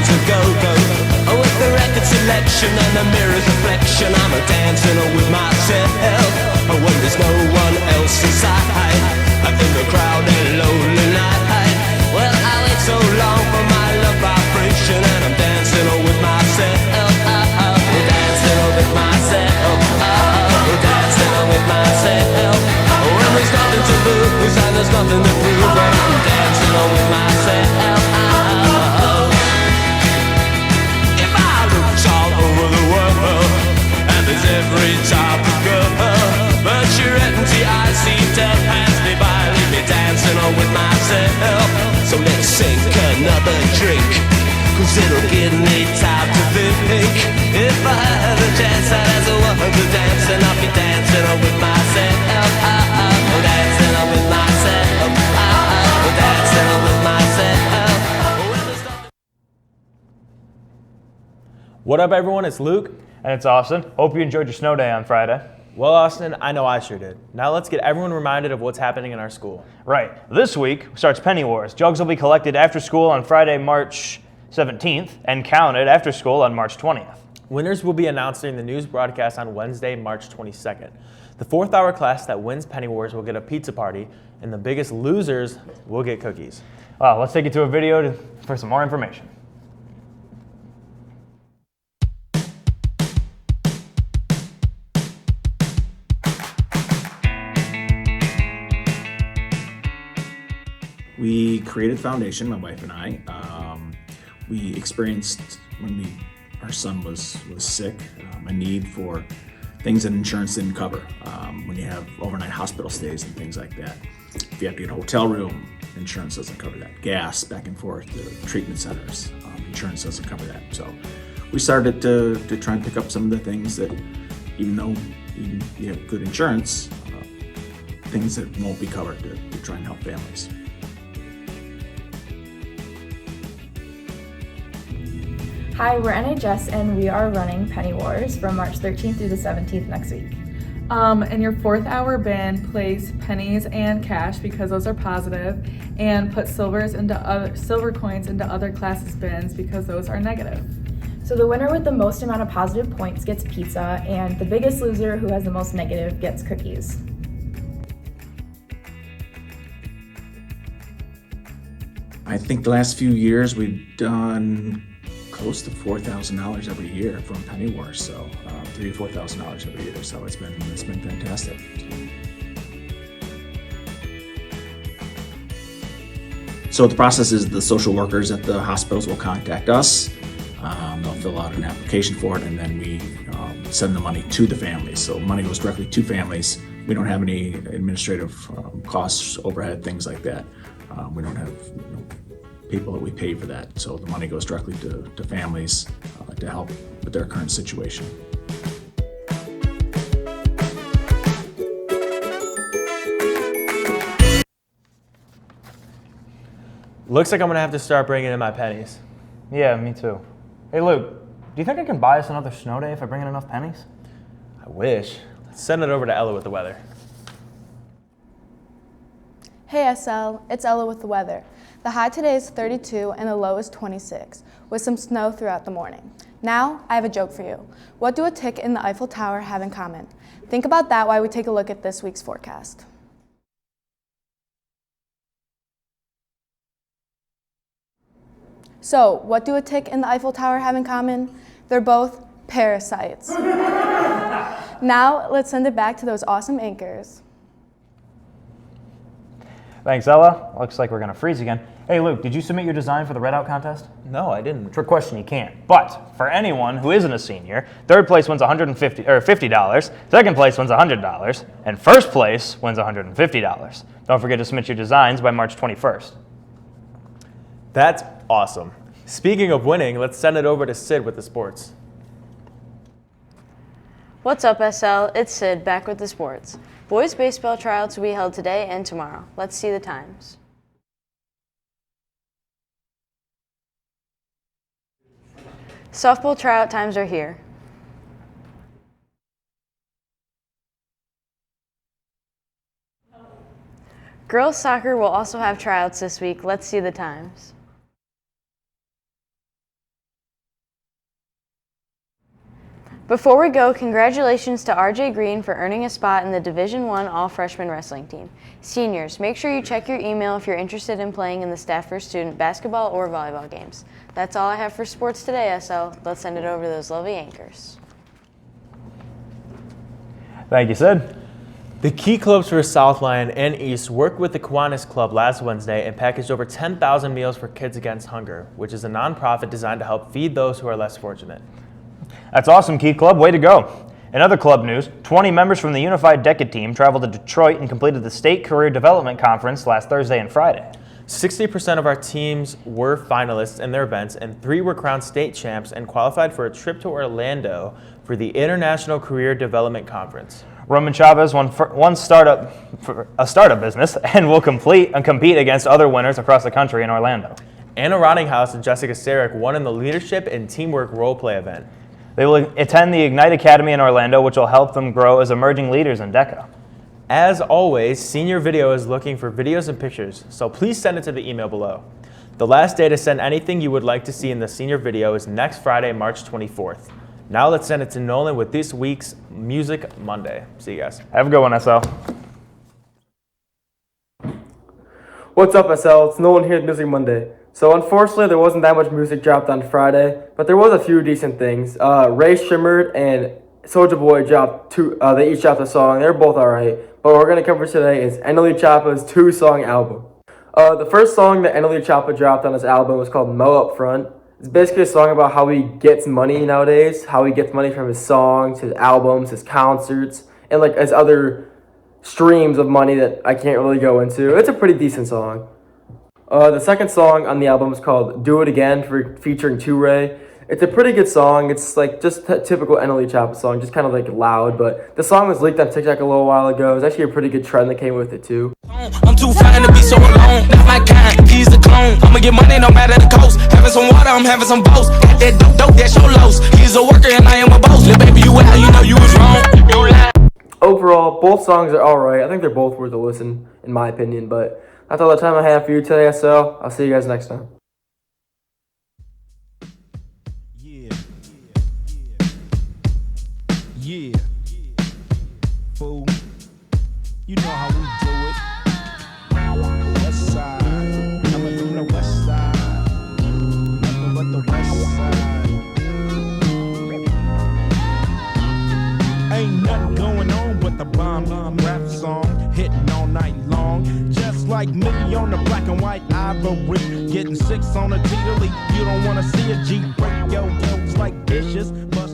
to go. Oh, with the record selection and the mirror's reflection, I'm a dancing with myself. Oh, when there's no one else inside, in the crowd and lonely night. Well, I wait so long for my love vibration, and I'm dancing with myself. Dancing with myself. Dancing with myself. When there's nothing to lose and there's nothing to prove, but I'm dancing with myself. If I looked all over the world, and there's every type of girl, but your empty eyes seem to pass me by, leave me dancing with myself. So let's sink another drink, 'cause it'll give me time to think. If I had a chance, I'd as a woman to dance, and I'll be dancing with myself. Dancing with myself. Dancing with myself. What up, everyone? It's Luke. And it's Austin. Hope you enjoyed your snow day on Friday. Well, Austin, I know I sure did. Now let's get everyone reminded of what's happening in our school. Right. This week starts Penny Wars. Jugs will be collected after school on Friday, March 17th, and counted after school on March 20th. Winners will be announced during the news broadcast on Wednesday, March 22nd. The fourth hour class that wins Penny Wars will get a pizza party, and the biggest losers will get cookies. Well, let's take you to a video for some more information. We created Foundation, my wife and I. We experienced, when our son was sick, a need for things that insurance didn't cover. When you have overnight hospital stays and things like that. If you have to get a hotel room, insurance doesn't cover that. Gas back and forth to treatment centers, insurance doesn't cover that. So we started to try and pick up some of the things that, even though you have good insurance, things that won't be covered to try and help families. Hi, we're NHS and we are running Penny Wars from March 13th through the 17th next week. In your fourth hour bin, place pennies and cash because those are positive, and put silver coins into other classes bins because those are negative. So the winner with the most amount of positive points gets pizza, and the biggest loser who has the most negative gets cookies. I think the last few years we've done close to $4,000 every year from Penny Wars, so $3,000 to $4,000 every year. So it's been fantastic. So the process is the social workers at the hospitals will contact us. They'll fill out an application for it, and then we send the money to the families. So money goes directly to families. We don't have any administrative costs, overhead, things like that. We don't have people that we pay for that. So the money goes directly to families to help with their current situation. Looks like I'm gonna have to start bringing in my pennies. Yeah, me too. Hey, Luke, do you think I can buy us another snow day if I bring in enough pennies? I wish. Let's send it over to Ella with the weather. Hey SL, it's Ella with the weather. The high today is 32 and the low is 26, with some snow throughout the morning. Now, I have a joke for you. What do a tick in the Eiffel Tower have in common? Think about that while we take a look at this week's forecast. So, what do a tick and the Eiffel Tower have in common? They're both parasites. Now, let's send it back to those awesome anchors. Thanks, Ella. Looks like we're gonna freeze again. Hey, Luke, did you submit your design for the readout contest? No, I didn't. Trick question, you can't. But for anyone who isn't a senior, third place wins $50, second place wins $100, and first place wins $150. Don't forget to submit your designs by March 21st. That's awesome. Speaking of winning, let's send it over to Sid with the sports. What's up, SL? It's Sid back with the sports. Boys baseball tryouts will be held today and tomorrow. Let's see the times. Softball tryout times are here. Girls soccer will also have tryouts this week. Let's see the times. Before we go, congratulations to RJ Green for earning a spot in the Division I All-Freshman Wrestling Team. Seniors, make sure you check your email if you're interested in playing in the Staff vs. Student basketball or volleyball games. That's all I have for sports today, SL. Let's send it over to those lovely anchors. Thank you, Sid. The Key Clubs for Southland and East worked with the Kiwanis Club last Wednesday and packaged over 10,000 meals for Kids Against Hunger, which is a nonprofit designed to help feed those who are less fortunate. That's awesome, Key Club. Way to go. In other club news, 20 members from the Unified Decade team traveled to Detroit and completed the State Career Development Conference last Thursday and Friday. 60% of our teams were finalists in their events, and 3 were crowned state champs and qualified for a trip to Orlando for the International Career Development Conference. Roman Chavez won a startup business and will compete against other winners across the country in Orlando. Anna Rottinghouse and Jessica Sarek won in the Leadership and Teamwork Roleplay event. They will attend the Ignite Academy in Orlando, which will help them grow as emerging leaders in DECA. As always, Senior Video is looking for videos and pictures, so please send it to the email below. The last day to send anything you would like to see in the Senior Video is next Friday, March 24th. Now let's send it to Nolan with this week's Music Monday. See you guys. Have a good one, SL. What's up, SL? It's Nolan here at Music Monday. So unfortunately, there wasn't that much music dropped on Friday, but there was a few decent things. Ray Shimmered and Soulja Boy dropped they each dropped a song. They're both alright. But what we're going to cover today is NLE Choppa's 2-song album. The first song that NLE Choppa dropped on his album was called Mo Up Front. It's basically a song about how he gets money nowadays, how he gets money from his songs, his albums, his concerts, and like his other streams of money that I can't really go into. It's a pretty decent song. The second song on the album is called Do It Again featuring 2Ray. It's a pretty good song. It's like just a typical NLE Choppa song, just kind of like loud, but the song was leaked on TikTok a little while ago. It was actually a pretty good trend that came with it too. I'm too fine to be so alone. Not my kind, he's a clone. I'ma get money no matter the coast. Having some water, I'm having some boats. Got that dope, that's your lows. He's a worker and I am a boss. Little baby, you out, you know you was wrong. You lied. Overall, both songs are alright. I think they're both worth a listen, in my opinion, but that's all the time I have for you today, SL. I'll see you guys next time. Yeah, fool, you know how we do it. West side, coming from the west side, nothing but the west side. Ain't nothing going on but the bomb rap song, hitting all night long. Just like me on the black and white ivory, getting 6 on a T-League. You don't wanna see a G break your gills like dishes, but